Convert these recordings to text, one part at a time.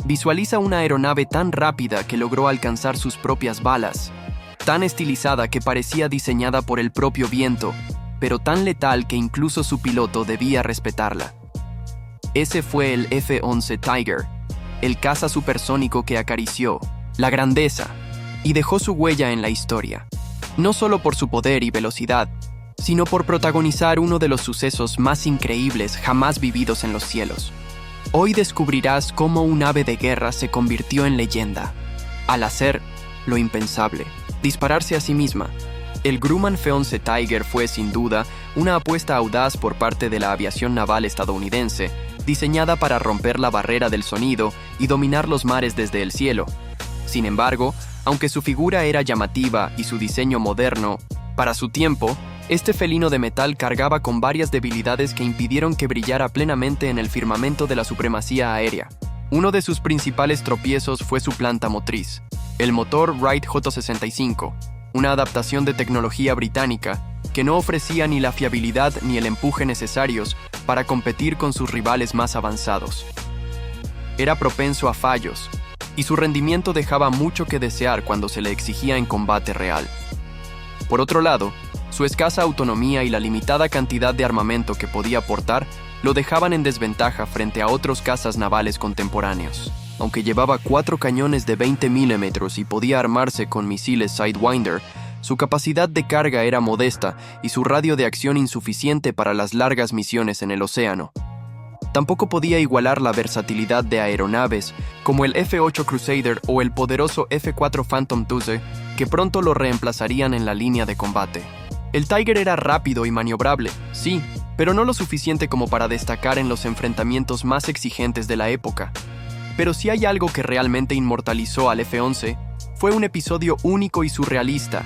Visualiza una aeronave tan rápida que logró alcanzar sus propias balas, tan estilizada que parecía diseñada por el propio viento, pero tan letal que incluso su piloto debía respetarla. Ese fue el F-11 Tiger, el caza supersónico que acarició la grandeza y dejó su huella en la historia, no solo por su poder y velocidad, sino por protagonizar uno de los sucesos más increíbles jamás vividos en los cielos. Hoy descubrirás cómo un ave de guerra se convirtió en leyenda, al hacer lo impensable, dispararse a sí misma. El Grumman F-11 Tiger fue, sin duda, una apuesta audaz por parte de la aviación naval estadounidense, diseñada para romper la barrera del sonido y dominar los mares desde el cielo. Sin embargo, aunque su figura era llamativa y su diseño moderno, para su tiempo, este felino de metal cargaba con varias debilidades que impidieron que brillara plenamente en el firmamento de la supremacía aérea. Uno de sus principales tropiezos fue su planta motriz, el motor Wright J65, una adaptación de tecnología británica que no ofrecía ni la fiabilidad ni el empuje necesarios para competir con sus rivales más avanzados. Era propenso a fallos, y su rendimiento dejaba mucho que desear cuando se le exigía en combate real. Por otro lado, su escasa autonomía y la limitada cantidad de armamento que podía portar lo dejaban en desventaja frente a otros cazas navales contemporáneos. Aunque llevaba 4 cañones de 20 milímetros y podía armarse con misiles Sidewinder, su capacidad de carga era modesta y su radio de acción insuficiente para las largas misiones en el océano. Tampoco podía igualar la versatilidad de aeronaves como el F-8 Crusader o el poderoso F-4 Phantom II, que pronto lo reemplazarían en la línea de combate. El Tiger era rápido y maniobrable, sí, pero no lo suficiente como para destacar en los enfrentamientos más exigentes de la época. Pero si hay algo que realmente inmortalizó al F-11, fue un episodio único y surrealista: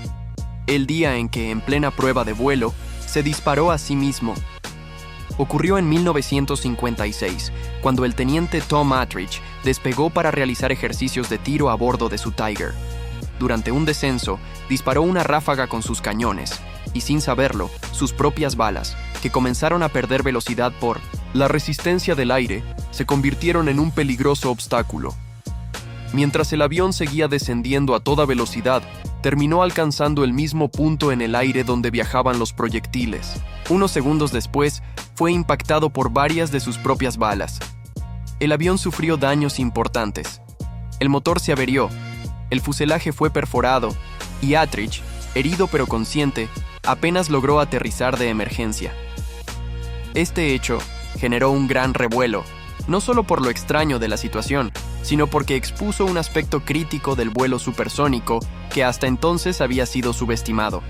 el día en que, en plena prueba de vuelo, se disparó a sí mismo. Ocurrió en 1956, cuando el teniente Tom Attridge despegó para realizar ejercicios de tiro a bordo de su Tiger. Durante un descenso, disparó una ráfaga con sus cañones, y sin saberlo, sus propias balas, que comenzaron a perder velocidad por la resistencia del aire, se convirtieron en un peligroso obstáculo. Mientras el avión seguía descendiendo a toda velocidad, terminó alcanzando el mismo punto en el aire donde viajaban los proyectiles. Unos segundos después, fue impactado por varias de sus propias balas. El avión sufrió daños importantes. El motor se averió, el fuselaje fue perforado, y Attridge, herido pero consciente, apenas logró aterrizar de emergencia. Este hecho generó un gran revuelo, no solo por lo extraño de la situación, sino porque expuso un aspecto crítico del vuelo supersónico que hasta entonces había sido subestimado: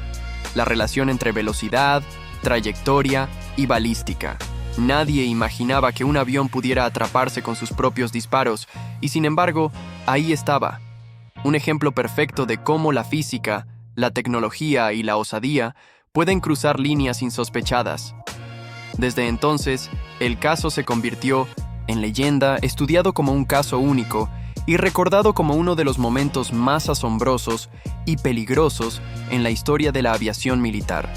la relación entre velocidad, trayectoria y balística. Nadie imaginaba que un avión pudiera atraparse con sus propios disparos, y sin embargo, ahí estaba. Un ejemplo perfecto de cómo la física, la tecnología y la osadía pueden cruzar líneas insospechadas. Desde entonces, el caso se convirtió en leyenda, estudiado como un caso único y recordado como uno de los momentos más asombrosos y peligrosos en la historia de la aviación militar.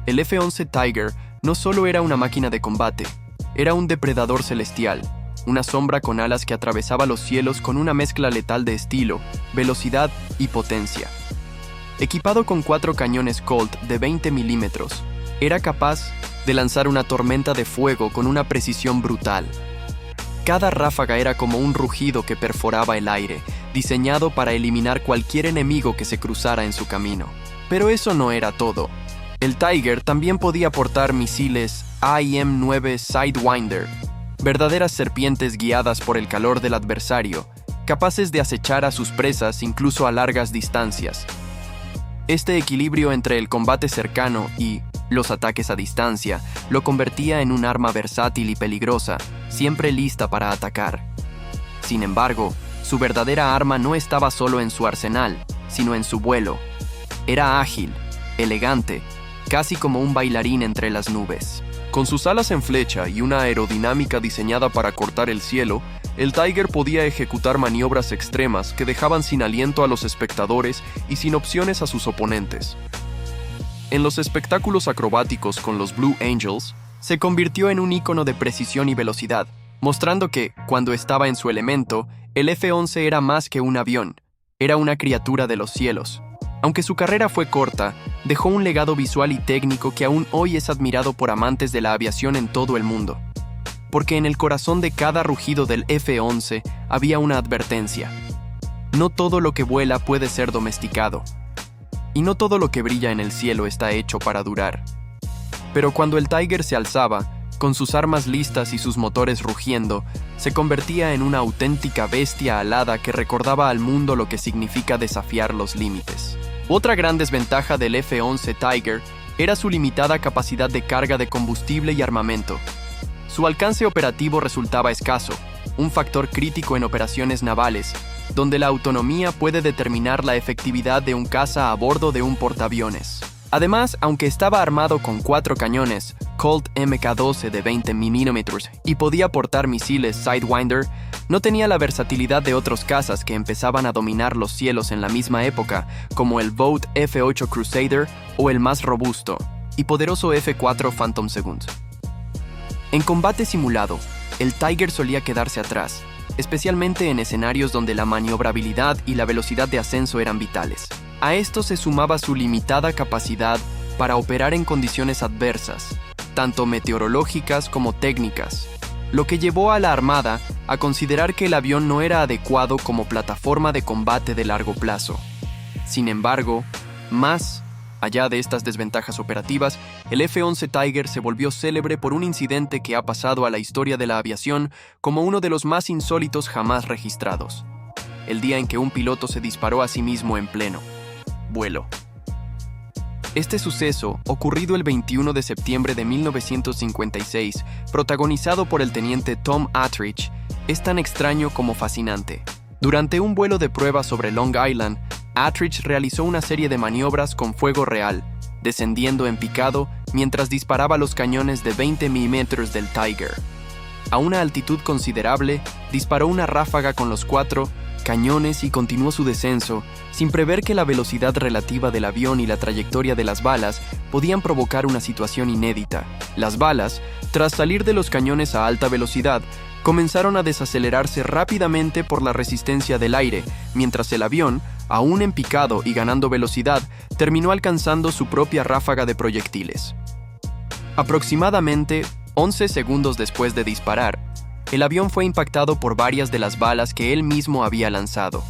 El F-11 Tiger no solo era una máquina de combate, era un depredador celestial, una sombra con alas que atravesaba los cielos con una mezcla letal de estilo, velocidad y potencia. Equipado con 4 cañones Colt de 20 milímetros, era capaz de lanzar una tormenta de fuego con una precisión brutal. Cada ráfaga era como un rugido que perforaba el aire, diseñado para eliminar cualquier enemigo que se cruzara en su camino. Pero eso no era todo. El Tiger también podía portar misiles AIM-9 Sidewinder, verdaderas serpientes guiadas por el calor del adversario, capaces de acechar a sus presas incluso a largas distancias. Este equilibrio entre el combate cercano y los ataques a distancia lo convertía en un arma versátil y peligrosa, siempre lista para atacar. Sin embargo, su verdadera arma no estaba solo en su arsenal, sino en su vuelo. Era ágil, elegante, casi como un bailarín entre las nubes. Con sus alas en flecha y una aerodinámica diseñada para cortar el cielo, el Tiger podía ejecutar maniobras extremas que dejaban sin aliento a los espectadores y sin opciones a sus oponentes. En los espectáculos acrobáticos con los Blue Angels, se convirtió en un ícono de precisión y velocidad, mostrando que, cuando estaba en su elemento, el F-11 era más que un avión, era una criatura de los cielos. Aunque su carrera fue corta, dejó un legado visual y técnico que aún hoy es admirado por amantes de la aviación en todo el mundo. Porque en el corazón de cada rugido del F-11 había una advertencia. No todo lo que vuela puede ser domesticado. Y no todo lo que brilla en el cielo está hecho para durar. Pero cuando el Tiger se alzaba, con sus armas listas y sus motores rugiendo, se convertía en una auténtica bestia alada que recordaba al mundo lo que significa desafiar los límites. Otra gran desventaja del F-11 Tiger era su limitada capacidad de carga de combustible y armamento. Su alcance operativo resultaba escaso, un factor crítico en operaciones navales, donde la autonomía puede determinar la efectividad de un caza a bordo de un portaaviones. Además, aunque estaba armado con 4 cañones Colt Mk-12 de 20 mm y podía portar misiles Sidewinder, no tenía la versatilidad de otros cazas que empezaban a dominar los cielos en la misma época, como el Vought F-8 Crusader o el más robusto y poderoso F-4 Phantom II. En combate simulado, el Tiger solía quedarse atrás, especialmente en escenarios donde la maniobrabilidad y la velocidad de ascenso eran vitales. A esto se sumaba su limitada capacidad para operar en condiciones adversas, tanto meteorológicas como técnicas, lo que llevó a la Armada a considerar que el avión no era adecuado como plataforma de combate de largo plazo. Sin embargo, más allá de estas desventajas operativas, el F-11 Tiger se volvió célebre por un incidente que ha pasado a la historia de la aviación como uno de los más insólitos jamás registrados: el día en que un piloto se disparó a sí mismo en pleno vuelo. Este suceso, ocurrido el 21 de septiembre de 1956, protagonizado por el teniente Tom Attridge, es tan extraño como fascinante. Durante un vuelo de prueba sobre Long Island, Attridge realizó una serie de maniobras con fuego real, descendiendo en picado mientras disparaba los cañones de 20 mm del Tiger. A una altitud considerable, disparó una ráfaga con los 4 cañones y continuó su descenso, sin prever que la velocidad relativa del avión y la trayectoria de las balas podían provocar una situación inédita. Las balas, tras salir de los cañones a alta velocidad, comenzaron a desacelerarse rápidamente por la resistencia del aire, mientras el avión, aún en picado y ganando velocidad, terminó alcanzando su propia ráfaga de proyectiles. Aproximadamente 11 segundos después de disparar, el avión fue impactado por varias de las balas que él mismo había lanzado.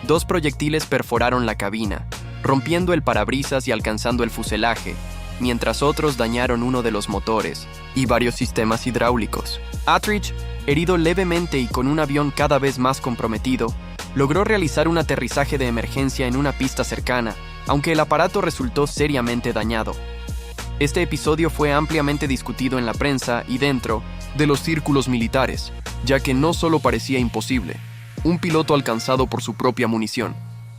2 proyectiles perforaron la cabina, rompiendo el parabrisas y alcanzando el fuselaje, mientras otros dañaron uno de los motores y varios sistemas hidráulicos. Attridge, herido levemente y con un avión cada vez más comprometido, logró realizar un aterrizaje de emergencia en una pista cercana, aunque el aparato resultó seriamente dañado. Este episodio fue ampliamente discutido en la prensa y dentro de los círculos militares, ya que no solo parecía imposible, un piloto alcanzado por su propia munición,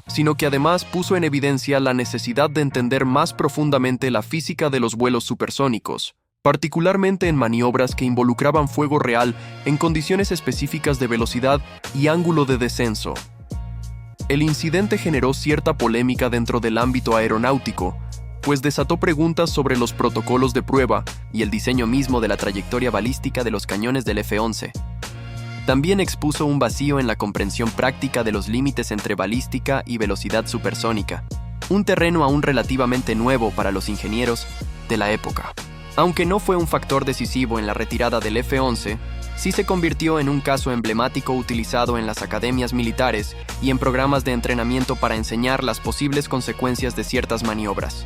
sino que además puso en evidencia la necesidad de entender más profundamente la física de los vuelos supersónicos, particularmente en maniobras que involucraban fuego real en condiciones específicas de velocidad y ángulo de descenso. El incidente generó cierta polémica dentro del ámbito aeronáutico, pues desató preguntas sobre los protocolos de prueba y el diseño mismo de la trayectoria balística de los cañones del F-11. También expuso un vacío en la comprensión práctica de los límites entre balística y velocidad supersónica, un terreno aún relativamente nuevo para los ingenieros de la época. Aunque no fue un factor decisivo en la retirada del F-11, sí se convirtió en un caso emblemático utilizado en las academias militares y en programas de entrenamiento para enseñar las posibles consecuencias de ciertas maniobras.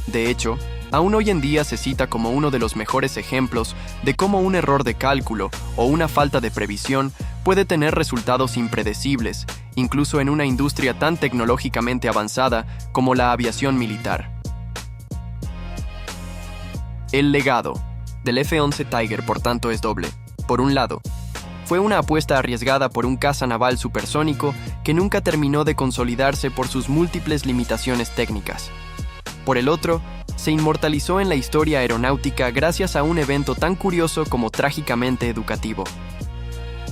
De hecho, aún hoy en día se cita como uno de los mejores ejemplos de cómo un error de cálculo o una falta de previsión puede tener resultados impredecibles, incluso en una industria tan tecnológicamente avanzada como la aviación militar. El legado del F-11 Tiger, por tanto, es doble. Por un lado, fue una apuesta arriesgada por un caza naval supersónico que nunca terminó de consolidarse por sus múltiples limitaciones técnicas. Por el otro, se inmortalizó en la historia aeronáutica gracias a un evento tan curioso como trágicamente educativo.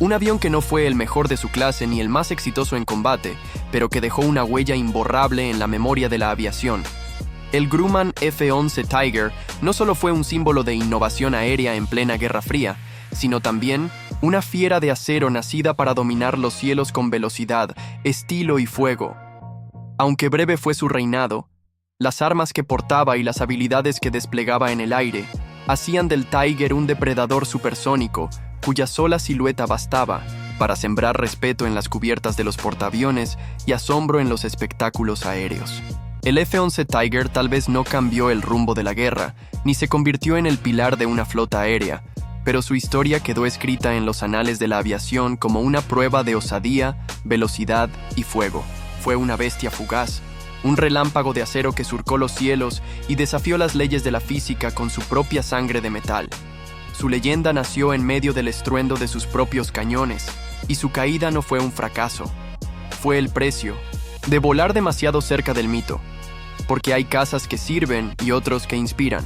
Un avión que no fue el mejor de su clase ni el más exitoso en combate, pero que dejó una huella imborrable en la memoria de la aviación. El Grumman F-11 Tiger no solo fue un símbolo de innovación aérea en plena Guerra Fría, sino también una fiera de acero nacida para dominar los cielos con velocidad, estilo y fuego. Aunque breve fue su reinado, las armas que portaba y las habilidades que desplegaba en el aire hacían del Tiger un depredador supersónico cuya sola silueta bastaba para sembrar respeto en las cubiertas de los portaaviones y asombro en los espectáculos aéreos. El F-11 Tiger tal vez no cambió el rumbo de la guerra, ni se convirtió en el pilar de una flota aérea, pero su historia quedó escrita en los anales de la aviación como una prueba de osadía, velocidad y fuego. Fue una bestia fugaz, un relámpago de acero que surcó los cielos y desafió las leyes de la física con su propia sangre de metal. Su leyenda nació en medio del estruendo de sus propios cañones, y su caída no fue un fracaso. Fue el precio de volar demasiado cerca del mito, porque hay cazas que sirven y otros que inspiran.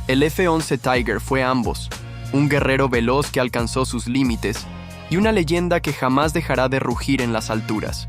El F-11 Tiger fue ambos, un guerrero veloz que alcanzó sus límites y una leyenda que jamás dejará de rugir en las alturas.